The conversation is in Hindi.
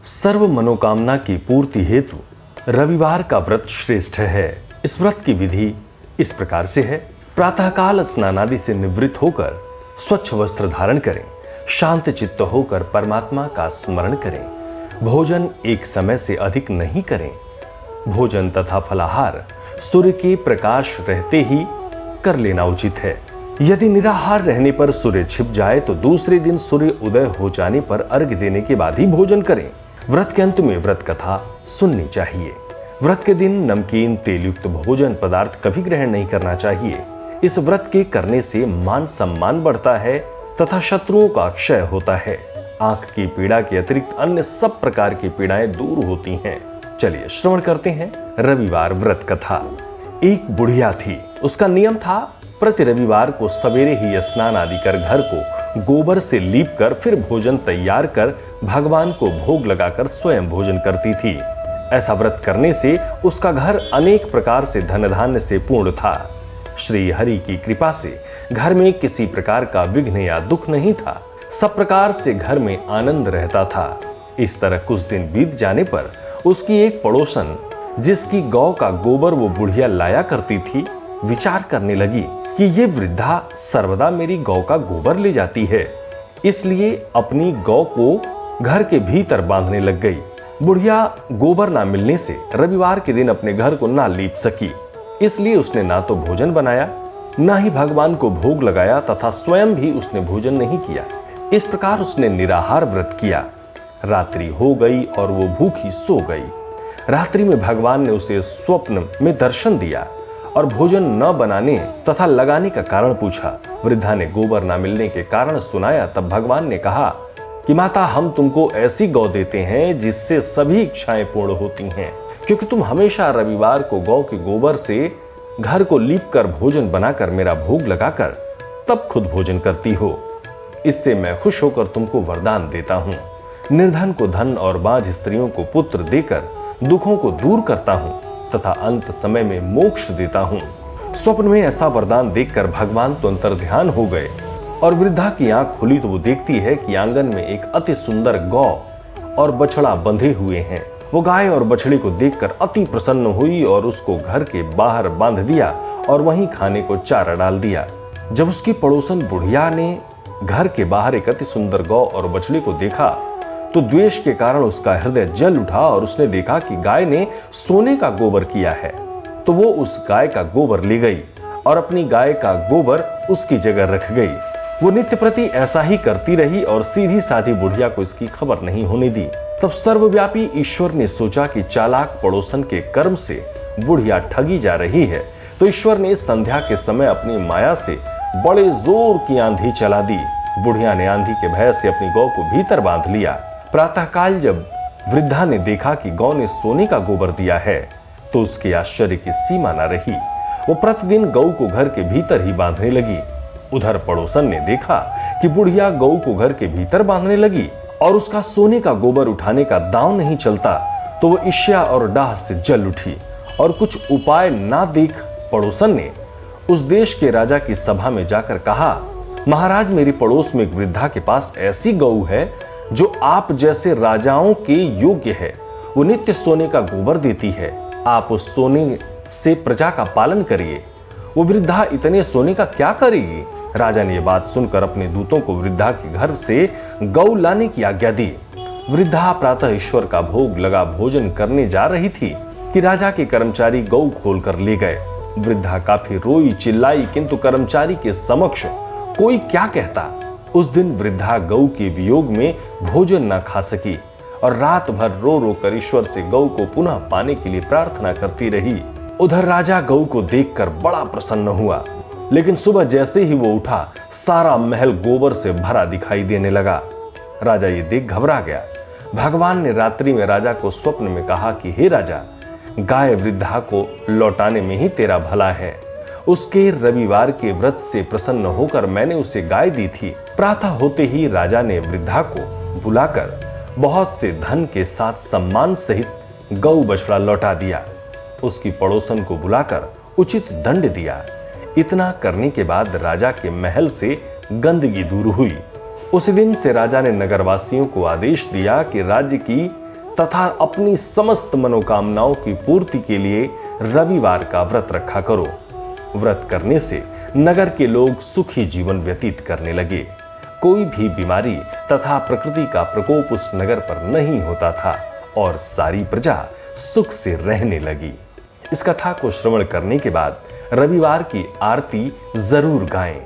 सर्व मनोकामना की पूर्ति हेतु रविवार का व्रत श्रेष्ठ है। इस व्रत की विधि इस प्रकार से है। प्रातःकाल स्नानादि से निवृत्त होकर स्वच्छ वस्त्र धारण करें, शांत चित्त होकर परमात्मा का स्मरण करें। भोजन एक समय से अधिक नहीं करें। भोजन तथा फलाहार सूर्य के प्रकाश रहते ही कर लेना उचित है। यदि निराहार रहने पर सूर्य छिप जाए तो दूसरे दिन सूर्य उदय हो जाने पर अर्घ्य देने के बाद ही भोजन करें। व्रत के अंत में व्रत कथा सुननी चाहिए। व्रत के दिन नमकीन तेल युक्त भोजन पदार्थ कभी ग्रहण नहीं करना चाहिए। इस व्रत के करने से मान सम्मान बढ़ता है तथा शत्रुओं का क्षय होता है। आंख की पीड़ा के अतिरिक्त अन्य सब प्रकार की पीड़ाएं दूर होती हैं। चलिए श्रवण करते हैं रविवार व्रत कथा। एक बुढ़िया थी। उसका नियम था प्रति रविवार को सवेरे ही स्नान आदि कर घर को गोबर से लीप कर फिर भोजन तैयार कर भगवान को भोग लगाकर स्वयं भोजन करती थी। ऐसा व्रत करने से उसका घर अनेक प्रकार से धन धान्य से पूर्ण था। श्री हरि की कृपा से घर में किसी प्रकार का विघ्न या दुख नहीं था। सब प्रकार से घर में आनंद रहता था। इस तरह कुछ दिन बीत जाने पर उसकी एक पड़ोसन, जिसकी गौ का गोबर वो बुढ़िया लाया करती थी, विचार करने लगी कि ये वृद्धा सर्वदा मेरी गौ का गोबर ले जाती है, इसलिए अपनी गौ को घर के भीतर बांधने लग गई। बुढ़िया गोबर ना मिलने से रविवार के दिन अपने घर को ना लीप सकी, इसलिए उसने ना तो भोजन बनाया, ना ही भगवान को भोग लगाया तथा स्वयं भी उसने भोजन नहीं किया। इस प्रकार उसने निराहार व्रत किया। रात्रि हो गई और वो भूखी सो गई। रात्रि में भगवान ने उसे स्वप्न में दर्शन दिया और भोजन न बनाने तथा लगाने का कारण पूछा। वृद्धा ने गोबर न मिलने के कारण सुनाया। तब भगवान ने कहा कि माता, हम तुमको ऐसी गौ देते हैं जिससे सभी इच्छाएं पूर्ण होती हैं, क्योंकि तुम हमेशा रविवार को गौ के गोबर से घर को लीप कर भोजन बनाकर मेरा भोग लगाकर तब खुद भोजन करती हो। इससे मैं खुश होकर तुमको वरदान देता हूँ। निर्धन को धन और बांझ स्त्रियों को पुत्र देकर दुखों को दूर करता हूँ तथा अंत समय में मोक्ष देता हूँ। स्वप्न में ऐसा वरदान देखकर भगवान तो अंतर्ध्यान हो गए और वृद्धा की आंख खुली तो वो देखती है कि आंगन में एक अति सुंदर गौ और बछड़ा बंधे हुए हैं। वो गाय और बछड़ी को देखकर अति प्रसन्न हुई और उसको घर के बाहर बांध दिया और वहीं खाने को चारा डाल दिया। जब उसकी पड़ोसन बुढ़िया ने घर के बाहर एक अति सुंदर गौ और बछड़ी को देखा तो द्वेष के कारण उसका हृदय जल उठा और उसने देखा कि गाय ने सोने का गोबर किया है। तो वो उस गाय का गोबर ले गई और अपनी गाय का गोबर उसकी जगह रख गई। वो नित्य प्रति ऐसा ही करती रही और सीधी साधी बुढ़िया को इसकी खबर नहीं होने दी। तब सर्वव्यापी ईश्वर ने सोचा कि चालाक पड़ोसन के कर्म से बुढ़िया ठगी जा रही है, तो ईश्वर ने संध्या के समय अपनी माया से बड़े जोर की आंधी चला दी। बुढ़िया ने आंधी के भय से अपनी गौ को भीतर बांध लिया। प्रातःकाल जब वृद्धा ने देखा कि गौ ने सोने का गोबर दिया है तो उसके आश्चर्य की सीमा न रही। वो प्रतिदिन गौ को घर के भीतर ही बांधने लगी। उधर पड़ोसन ने देखा कि बुढ़िया गौ को घर के भीतर बांधने लगी और उसका सोने का गोबर उठाने का दांव नहीं चलता, तो वो ईर्ष्या और डाह से जल उठी और कुछ उपाय ना देख पड़ोसन ने उस देश के राजा की सभा में जाकर कहा, महाराज, मेरी पड़ोस में एक वृद्धा के पास ऐसी गौ है जो आप जैसे राजाओं के योग्य है। वो नित्य सोने का गोबर देती है। आप उस सोने से प्रजा का पालन करिए। वो वृद्धा इतने सोने का क्या करेगी? राजा ने यह बात सुनकर अपने दूतों को वृद्धा के घर से गौ लाने की आज्ञा दी। वृद्धा प्रातः ईश्वर का भोग लगा भोजन करने जा रही थी कि राजा के कर्मचारी गौ खोल कर ले गए। वृद्धा काफी रोई चिल्लाई, किंतु कर्मचारी के समक्ष कोई क्या कहता। उस दिन वृद्धा गौ के वियोग में भोजन न खा सकी और रात भर रो रो कर ईश्वर से गौ को पुनः पाने के लिए प्रार्थना करती रही। उधर राजा गौ को देखकर बड़ा प्रसन्न हुआ, लेकिन सुबह जैसे ही वो उठा सारा महल गोबर से भरा दिखाई देने लगा। राजा ये देख घबरा गया। भगवान ने रात्रि में राजा को स्वप्न में कहा कि हे राजा, गाय वृद्धा को लौटाने में ही तेरा भला है। उसके रविवार के व्रत से प्रसन्न होकर मैंने उसे गाय दी थी। प्रातः होते ही राजा ने वृद्धा को बुलाकर बहुत से धन के साथ सम्मान सहित गौ बछड़ा लौटा दिया। उसकी पड़ोसन को बुलाकर उचित दंड दिया। इतना करने के बाद राजा के महल से गंदगी दूर हुई। उस दिन से राजा ने नगरवासियों को आदेश दिया कि राज्य की तथा अपनी समस्त मनोकामनाओं की पूर्ति के लिए रविवार का व्रत रखा करो। व्रत करने से नगर के लोग सुखी जीवन व्यतीत करने लगे। कोई भी बीमारी तथा प्रकृति का प्रकोप उस नगर पर नहीं होता था और सारी प्रजा सुख से रहने लगी। इस कथा को श्रवण करने के बाद रविवार की आरती जरूर गाएं।